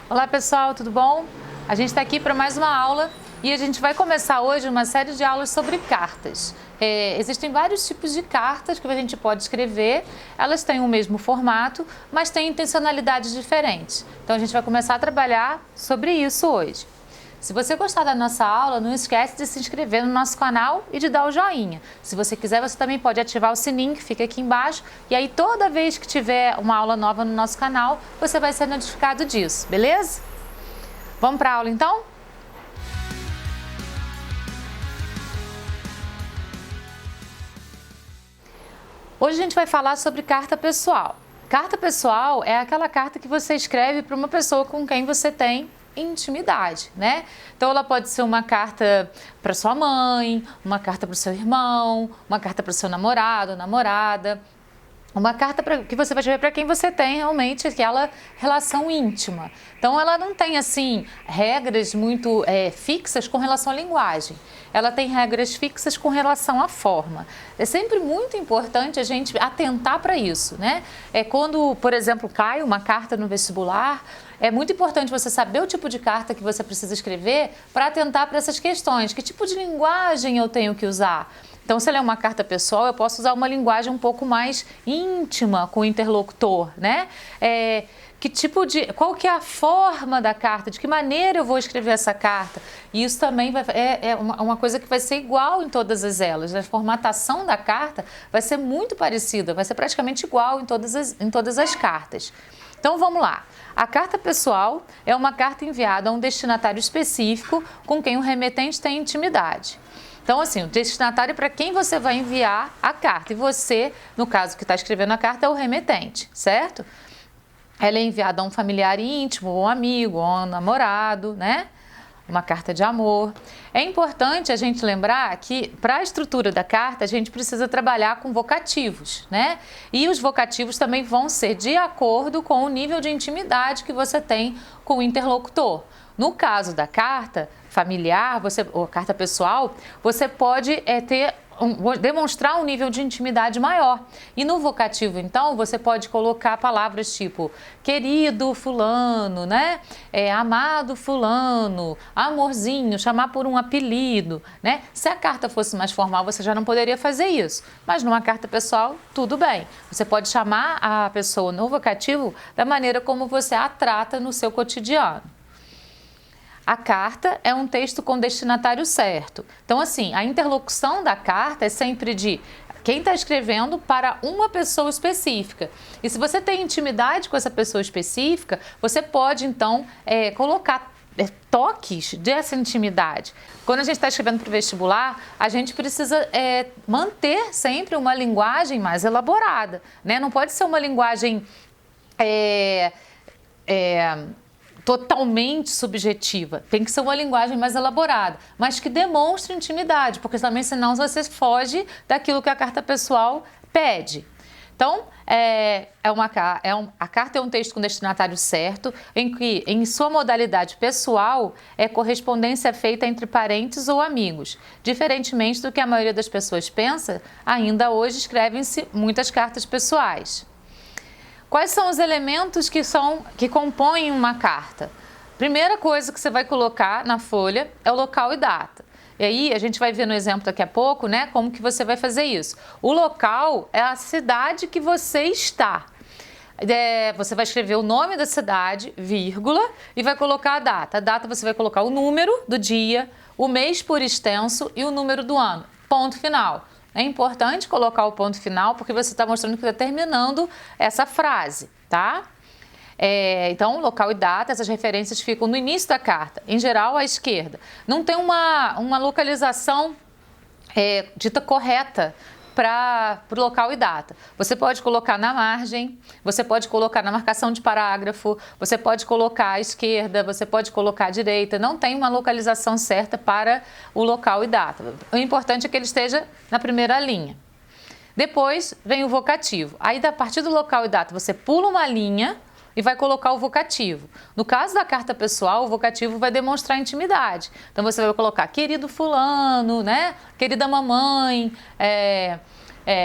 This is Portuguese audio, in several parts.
Olá pessoal, tudo bom? A gente está aqui para mais uma aula e a gente vai começar hoje uma série de aulas sobre cartas. Existem vários tipos de cartas que a gente pode escrever, elas têm o mesmo formato, mas têm intencionalidades diferentes. Então a gente vai começar a trabalhar sobre isso hoje. Se você gostar da nossa aula, não esquece de se inscrever no nosso canal e de dar o joinha. Se você quiser, você também pode ativar o sininho que fica aqui embaixo e aí toda vez que tiver uma aula nova no nosso canal, você vai ser notificado disso, beleza? Vamos para a aula então? Hoje a gente vai falar sobre carta pessoal. Carta pessoal é aquela carta que você escreve para uma pessoa com quem você tem intimidade, né? Então ela pode ser uma carta para sua mãe, uma carta para o seu irmão, uma carta para o seu namorado, namorada, uma carta que você vai escrever para quem você tem realmente aquela relação íntima. Então ela não tem assim regras muito fixas com relação à linguagem. Ela tem regras fixas com relação à forma. É sempre muito importante a gente atentar para isso, né? Quando, por exemplo, cai uma carta no vestibular, é muito importante você saber o tipo de carta que você precisa escrever para atentar para essas questões. Que tipo de linguagem eu tenho que usar? Então, se ela é uma carta pessoal, eu posso usar uma linguagem um pouco mais íntima com o interlocutor, né? Qual que é a forma da carta? De que maneira eu vou escrever essa carta? E isso também é uma coisa que vai ser igual em todas elas. A formatação da carta vai ser muito parecida, vai ser praticamente igual em todas as cartas. Então, vamos lá. A carta pessoal é uma carta enviada a um destinatário específico com quem o remetente tem intimidade. Então, assim, o destinatário é para quem você vai enviar a carta. E você, no caso que está escrevendo a carta, é o remetente, certo? Ela é enviada a um familiar íntimo, ou um amigo, ou um namorado, né? Uma carta de amor. É importante a gente lembrar que, para a estrutura da carta, a gente precisa trabalhar com vocativos, né? E os vocativos também vão ser de acordo com o nível de intimidade que você tem com o interlocutor. No caso da carta familiar, ou carta pessoal, você pode demonstrar um nível de intimidade maior. E no vocativo, então, você pode colocar palavras tipo querido fulano, né? Amado fulano, amorzinho, chamar por um apelido, né? Se a carta fosse mais formal, você já não poderia fazer isso. Mas numa carta pessoal, tudo bem. Você pode chamar a pessoa no vocativo da maneira como você a trata no seu cotidiano. A carta é um texto com destinatário certo. Então, assim, a interlocução da carta é sempre de quem está escrevendo para uma pessoa específica. E se você tem intimidade com essa pessoa específica, você pode, então, colocar toques dessa intimidade. Quando a gente está escrevendo para o vestibular, a gente precisa manter sempre uma linguagem mais elaborada, né? Não pode ser uma linguagem totalmente subjetiva. Tem que ser uma linguagem mais elaborada, mas que demonstre intimidade, porque também senão você foge daquilo que a carta pessoal pede. Então, a carta é um texto com destinatário certo, em que, em sua modalidade pessoal, é correspondência feita entre parentes ou amigos. Diferentemente do que a maioria das pessoas pensa, ainda hoje escrevem-se muitas cartas pessoais. Quais são os elementos que compõem uma carta? Primeira coisa que você vai colocar na folha é o local e data. E aí a gente vai ver no exemplo daqui a pouco, né, como que você vai fazer isso. O local é a cidade que você está. Você vai escrever o nome da cidade, vírgula, e vai colocar a data. A data você vai colocar o número do dia, o mês por extenso e o número do ano. Ponto final. É importante colocar o ponto final porque você está mostrando que está terminando essa frase, tá? Então, local e data, essas referências ficam no início da carta, em geral à esquerda. Não tem uma localização dita correta para o local e data. Você pode colocar na margem, você pode colocar na marcação de parágrafo, você pode colocar à esquerda, você pode colocar à direita. Não tem uma localização certa para o local e data. O importante é que ele esteja na primeira linha. Depois vem o vocativo. Aí, a partir do local e data, você pula uma linha e vai colocar o vocativo. No caso da carta pessoal, o vocativo vai demonstrar intimidade. Então, você vai colocar querido fulano, né? Querida mamãe,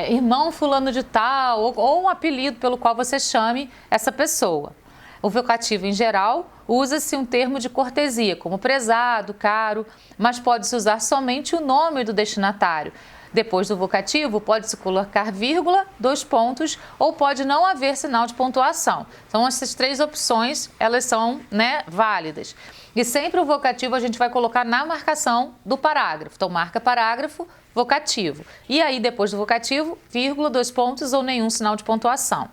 irmão fulano de tal, ou um apelido pelo qual você chame essa pessoa. o vocativo em geral, usa-se um termo de cortesia, como prezado, caro, mas pode-se usar somente o nome do destinatário. Depois do vocativo, pode-se colocar vírgula, 2 pontos, ou pode não haver sinal de pontuação. Então, essas 3 opções, elas são, válidas. E sempre o vocativo a gente vai colocar na marcação do parágrafo. Então, marca parágrafo, vocativo. E aí, depois do vocativo, vírgula, 2 pontos ou nenhum sinal de pontuação.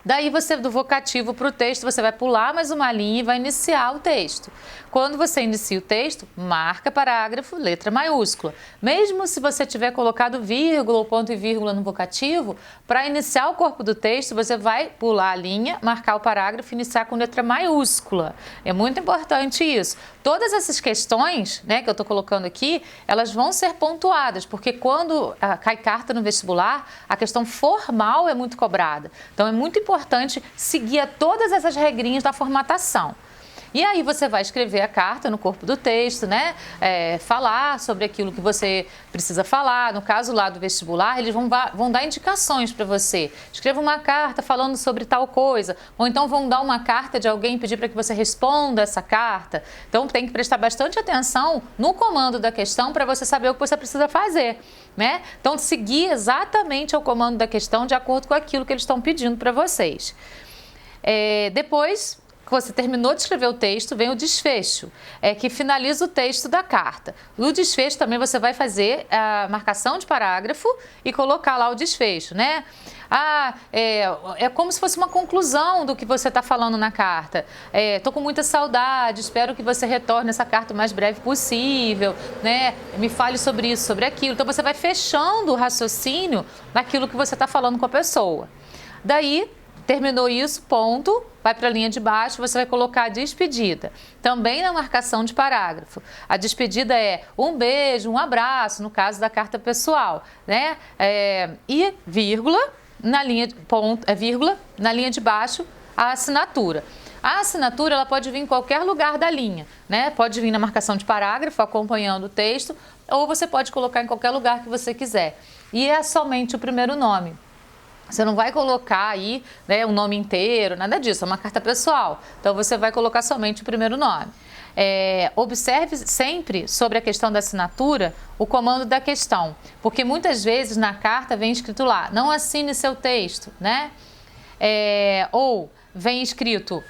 Daí, do vocativo para o texto, você vai pular mais uma linha e vai iniciar o texto. Quando você inicia o texto, marca parágrafo, letra maiúscula. Mesmo se você tiver colocado vírgula ou ponto e vírgula no vocativo, para iniciar o corpo do texto, você vai pular a linha, marcar o parágrafo e iniciar com letra maiúscula. É muito importante isso. Todas essas questões, que eu estou colocando aqui, elas vão ser pontuadas, porque quando cai carta no vestibular, a questão formal é muito cobrada. Então, é muito importante seguir todas essas regrinhas da formatação. E aí você vai escrever a carta no corpo do texto, falar sobre aquilo que você precisa falar. No caso lá do vestibular, eles vão dar indicações para você. Escreva uma carta falando sobre tal coisa, ou então vão dar uma carta de alguém e pedir para que você responda essa carta. Então tem que prestar bastante atenção no comando da questão para você saber o que você precisa fazer. Então seguir exatamente o comando da questão de acordo com aquilo que eles estão pedindo para vocês. Depois que você terminou de escrever o texto, vem o desfecho, que finaliza o texto da carta. No desfecho também você vai fazer a marcação de parágrafo e colocar lá o desfecho, é como se fosse uma conclusão do que você está falando na carta. Estou com muita saudade, espero que você retorne essa carta o mais breve possível, me fale sobre isso, sobre aquilo. Então você vai fechando o raciocínio naquilo que você está falando com a pessoa. Daí, terminou isso, ponto, vai para a linha de baixo, você vai colocar a despedida. Também na marcação de parágrafo. A despedida é um beijo, um abraço, no caso da carta pessoal, e vírgula, na linha de baixo, a assinatura. A assinatura ela pode vir em qualquer lugar da linha, Pode vir na marcação de parágrafo, acompanhando o texto, ou você pode colocar em qualquer lugar que você quiser. E é somente o primeiro nome. Você não vai colocar aí o nome inteiro, nada disso, é uma carta pessoal. Então, você vai colocar somente o primeiro nome. Observe sempre sobre a questão da assinatura o comando da questão, porque muitas vezes na carta vem escrito lá, não assine seu texto, ou vem escrito,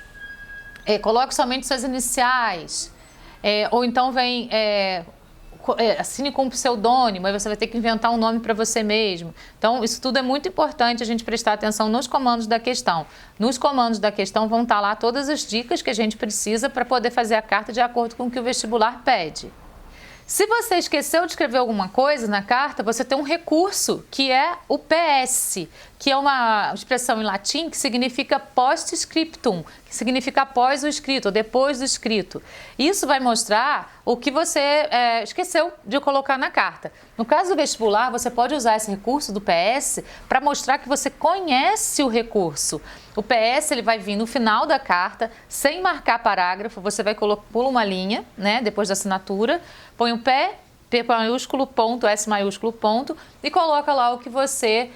coloque somente suas iniciais, ou então vem... assine com um pseudônimo, aí você vai ter que inventar um nome para você mesmo. Então, isso tudo é muito importante a gente prestar atenção nos comandos da questão. Nos comandos da questão vão estar lá todas as dicas que a gente precisa para poder fazer a carta de acordo com o que o vestibular pede. Se você esqueceu de escrever alguma coisa na carta, você tem um recurso, que é o PS, que é uma expressão em latim que significa post-scriptum, que significa após o escrito, ou depois do escrito. Isso vai mostrar o que você esqueceu de colocar na carta. No caso do vestibular, você pode usar esse recurso do PS para mostrar que você conhece o recurso. O PS ele vai vir no final da carta, sem marcar parágrafo, você vai pula uma linha, depois da assinatura, põe o P maiúsculo, ponto, S maiúsculo, ponto, e coloca lá o que você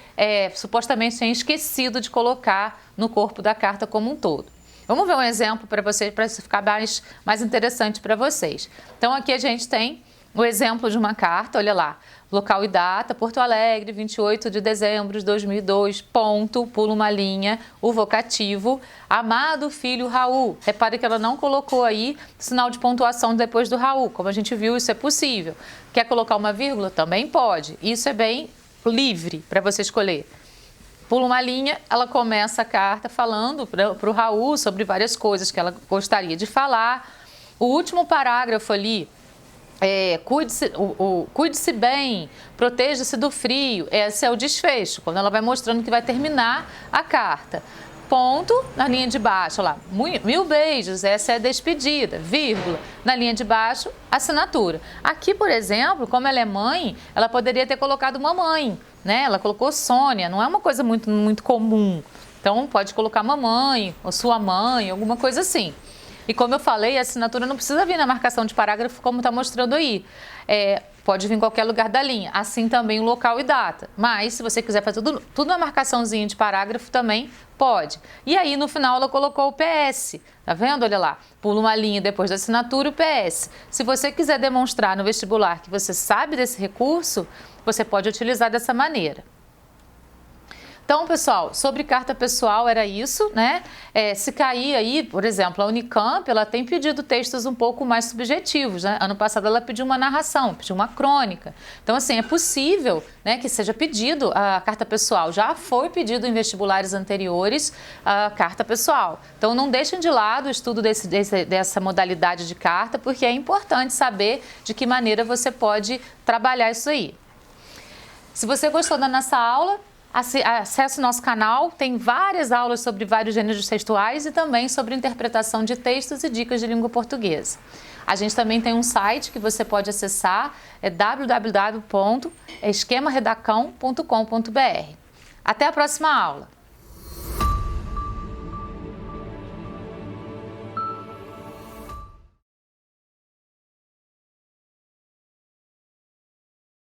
supostamente tinha esquecido de colocar no corpo da carta como um todo. Vamos ver um exemplo para isso ficar mais interessante para vocês. Então, aqui a gente tem o exemplo de uma carta, olha lá, local e data, Porto Alegre, 28 de dezembro de 2002, ponto, pula uma linha, o vocativo, amado filho Raul. Repare que ela não colocou aí sinal de pontuação depois do Raul, como a gente viu, isso é possível. Quer colocar uma vírgula? Também pode, isso é bem livre para você escolher. Pula uma linha, ela começa a carta falando para o Raul sobre várias coisas que ela gostaria de falar. O último parágrafo ali, cuide-se bem, proteja-se do frio. Esse é o desfecho, quando ela vai mostrando que vai terminar a carta. Ponto, na linha de baixo, lá, 1000 beijos, essa é a despedida, vírgula, na linha de baixo, assinatura. Aqui, por exemplo, como ela é mãe, ela poderia ter colocado mamãe, Ela colocou Sônia, não é uma coisa muito, muito comum. Então, pode colocar mamãe, ou sua mãe, alguma coisa assim. E como eu falei, a assinatura não precisa vir na marcação de parágrafo como está mostrando aí. pode vir em qualquer lugar da linha, assim também o local e data. Mas se você quiser fazer tudo na marcaçãozinha de parágrafo também pode. E aí no final ela colocou o PS, tá vendo? Olha lá, pula uma linha depois da assinatura e o PS. Se você quiser demonstrar no vestibular que você sabe desse recurso, você pode utilizar dessa maneira. Então, pessoal, sobre carta pessoal era isso, né? Se cair aí, por exemplo, a Unicamp, ela tem pedido textos um pouco mais subjetivos, né? Ano passado ela pediu uma narração, pediu uma crônica. Então, assim, é possível, né, que seja pedido a carta pessoal. Já foi pedido em vestibulares anteriores a carta pessoal. Então, não deixem de lado o estudo dessa modalidade de carta, porque é importante saber de que maneira você pode trabalhar isso aí. Se você gostou da nossa aula, acesse o nosso canal, tem várias aulas sobre vários gêneros textuais e também sobre interpretação de textos e dicas de língua portuguesa. A gente também tem um site que você pode acessar, é www.esquemaredacão.com.br. Até a próxima aula!